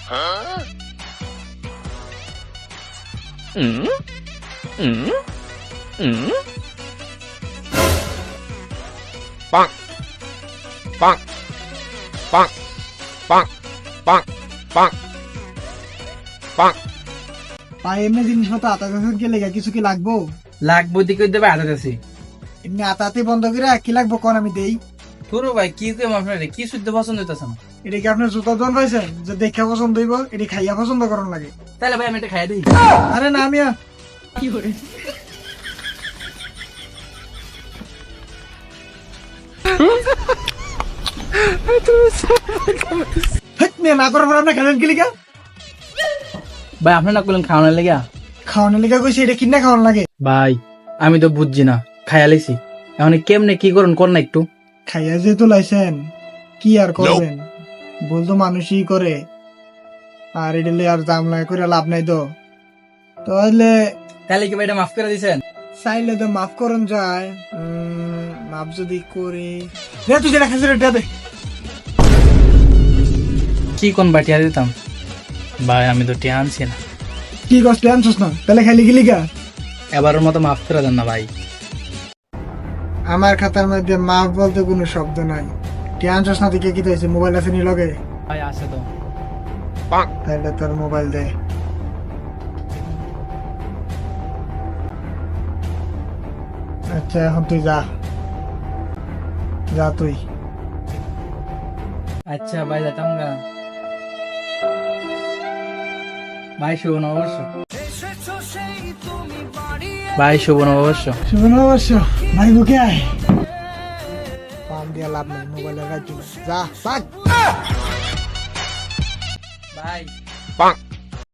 Bonk. Bonk. Bonk. Bonk. Bonk. Bonk. Bonk. ভাই এমনি জিনিসপত্র আতাতে গেলে কিছু কি লাগবো? লাগবো দিকে দেবে আদাতেছি। এমনি আতাতে বন্ধ করে কি লাগবো কোন আমি দেই? তোরও ভাই কি কইম আপনার কি শুদ্ধ পছন্দ হইতাছে না। এটা কি আপনার জুতা দোকান পাইছেন যে দেখা পছন্দ হইব? এটি খাইয়া পছন্দ করন লাগে। তাহলে ভাই আমি এটা খাইয়া দিই। আরে না আমি কি করে না করার পর আপনার খেলেন কি লিখা? ভাই আপনার না করলেন খাওয়ানোর লেগা? খাওয়ানোর লিখা কইছে এটা কিনা খাওয়ান লাগে? ভাই আমি তো বুঝছি না, খাইয়া লাইছি। এখন কেমনে কি করুন কর না একটু। খাইয়া যেহেতু লাইছেন কি আর করবেন, বলতো মানুষই করে। আর এটা আর দাম লাগে করে লাভ নাই তো। তাহলে তাহলে কি ভাই এটা মাফ করে দিছেন? চাইলে তো মাফ করুন যায়। মাফ যদি করে তুই যেটা খাইছিস এটা দে। কি কোন বাটিয়া দিতাম? ভাই আমি তো টিয়া আনছি না। কি কষ্ট আনছিস না? তাহলে খাইলি কি লিগা? এবারের মতো মাফ করে দেন না ভাই। আমার খাতার মধ্যে মাফ বলতে কোনো শব্দ নাই। টিয়ানছস না দিকে কি হয়েছে? মোবাইল আছে নি লগে? ভাই আছে তো। Bonk. তাহলে তোর মোবাইল দে। আচ্ছা এখন তুই যা যা তুই। আচ্ছা ভাই যেতাম গা। ভাই শুভ নববর্ষ। ভাই শুভ নববর্ষ। শুভ নববর্ষ। ভাই বুকে আয়। পাম দিয়া লাভ নাই, মোবাইলের রাখবি না। যা ভাগ। ভাই Bonk.